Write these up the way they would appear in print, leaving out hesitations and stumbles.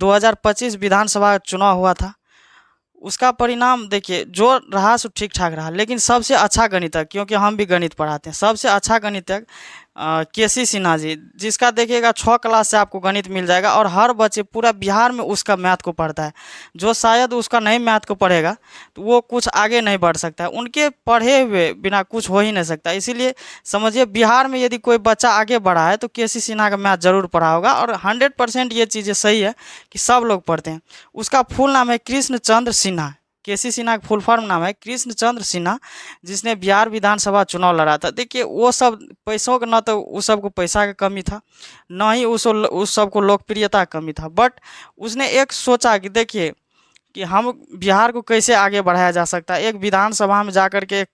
2025 विधानसभा चुनाव हुआ था, उसका परिणाम देखिए जो रहा सो ठीक ठाक रहा, लेकिन सबसे अच्छा गणितज्ञ, क्योंकि हम भी गणित पढ़ाते हैं, सबसे अच्छा गणितज्ञ केसी सिन्हा जी, जिसका देखिएगा 6 क्लास से आपको गणित मिल जाएगा और हर बच्चे पूरा बिहार में उसका मैथ को पढ़ता है। जो शायद उसका नहीं मैथ को पढ़ेगा तो वो कुछ आगे नहीं बढ़ सकता है, उनके पढ़े हुए बिना कुछ हो ही नहीं सकता। इसीलिए समझिए बिहार में यदि कोई बच्चा आगे बढ़ा है तो केसी सिन्हा का मैथ जरूर पढ़ा होगा, और 100% ये चीज़ें सही है कि सब लोग पढ़ते हैं। उसका फुल नाम है कृष्ण चंद्र सिन्हा, केसी सिन्हा का फुल फॉर्म नाम है कृष्ण चंद्र सिन्हा, जिसने बिहार विधानसभा चुनाव लड़ा था। देखिए वो सब पैसों का, न तो उस सबको पैसा का कमी था, न ही उस सबको लोकप्रियता का कमी था, बट उसने एक सोचा कि देखिए कि हम बिहार को कैसे आगे बढ़ाया जा सकता है। एक विधानसभा में जाकर के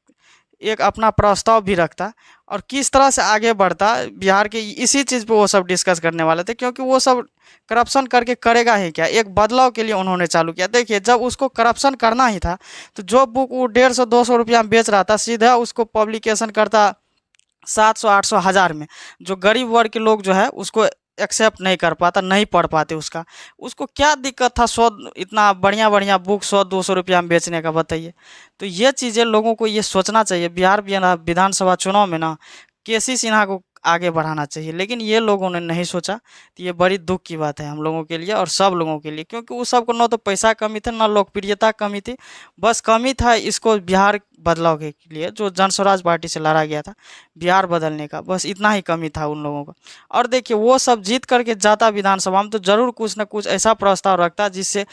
एक अपना प्रस्ताव भी रखता और किस तरह से आगे बढ़ता बिहार के, इसी चीज़ पे वो सब डिस्कस करने वाले थे, क्योंकि वो सब करप्शन करके करेगा ही क्या। एक बदलाव के लिए उन्होंने चालू किया। देखिए जब उसको करप्शन करना ही था तो जो बुक वो 150-200 रुपया में बेच रहा था, सीधा उसको पब्लिकेशन करता 700-800 हज़ार में। जो गरीब वर्ग के लोग जो है उसको एक्सेप्ट नहीं कर पाता, नहीं पढ़ पाते उसको क्या दिक्कत था 100 इतना बढ़िया बढ़िया बुक 100-200 रुपया में बेचने का, बताइए। तो ये चीज़ें लोगों को ये सोचना चाहिए। बिहार विधानसभा चुनाव में ना केसी सिन्हा को आगे बढ़ाना चाहिए, लेकिन ये लोगों ने नहीं सोचा। तो ये बड़ी दुख की बात है हम लोगों के लिए और सब लोगों के लिए, क्योंकि उस सबको न तो पैसा कमी थी, न लोकप्रियता कमी थी, बस कमी था इसको बिहार बदलाव के लिए, जो जन स्वराज पार्टी से लड़ा गया था बिहार बदलने का, बस इतना ही कमी था उन लोगों का। और देखिए वो सब जीत करके जाता विधानसभा में तो जरूर कुछ न कुछ ऐसा प्रस्ताव रखता जिससे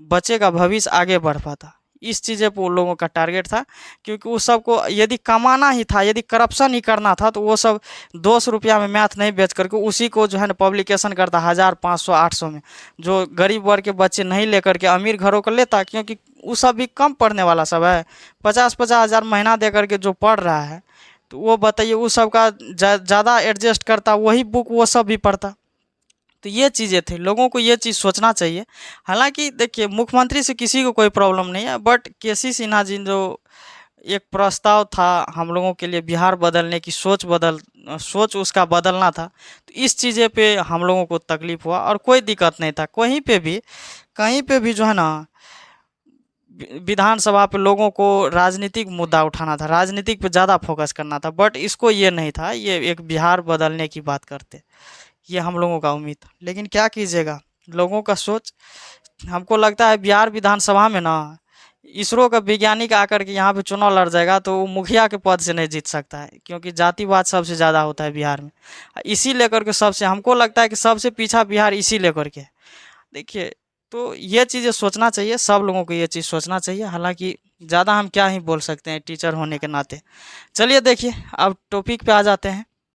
बच्चे का भविष्य आगे बढ़ पाता। इस चीज़ें पर उन लोगों का टारगेट था, क्योंकि उस सबको यदि कमाना ही था, यदि करप्शन ही करना था, तो वो सब 200 रुपया में मैथ नहीं बेच करके उसी को जो है ना पब्लिकेशन करता 1000, 500, 800 में। जो गरीब वर्ग के बच्चे नहीं लेकर के अमीर घरों को लेता, क्योंकि वो सब भी कम पढ़ने वाला सब है। 50-50 हज़ार महीना दे करके जो पढ़ रहा है, तो वो बताइए उस सब का ज़्यादा एडजस्ट करता, वही बुक वो सब भी पढ़ता। तो ये चीज़ें थी, लोगों को ये चीज़ सोचना चाहिए। हालांकि देखिए मुख्यमंत्री से किसी को कोई प्रॉब्लम नहीं है, बट केसी सिन्हा जी जो एक प्रस्ताव था हम लोगों के लिए बिहार बदलने की, सोच उसका बदलना था, तो इस चीज़ें पे हम लोगों को तकलीफ हुआ। और कोई दिक्कत नहीं था, कहीं पे भी जो है ना विधानसभा पे लोगों को राजनीतिक मुद्दा उठाना था, राजनीतिक पे ज़्यादा फोकस करना था, बट इसको ये नहीं था, ये एक बिहार बदलने की बात करते। ये हम लोगों का उम्मीद था, लेकिन क्या कीजिएगा लोगों का सोच। हमको लगता है बिहार विधानसभा में ना इसरो का वैज्ञानिक आकर के यहाँ पे चुनाव लड़ जाएगा तो वो मुखिया के पद से नहीं जीत सकता है, क्योंकि जातिवाद सबसे ज़्यादा होता है बिहार में। इसी लेकर के सबसे हमको लगता है कि सबसे पीछा बिहार इसी लेकर के। देखिए तो ये चीज़ें सोचना चाहिए, सब लोगों को ये चीज़ सोचना चाहिए। हालांकि ज़्यादा हम क्या ही बोल सकते हैं टीचर होने के नाते। चलिए देखिए अब टॉपिक पे आ जाते हैं।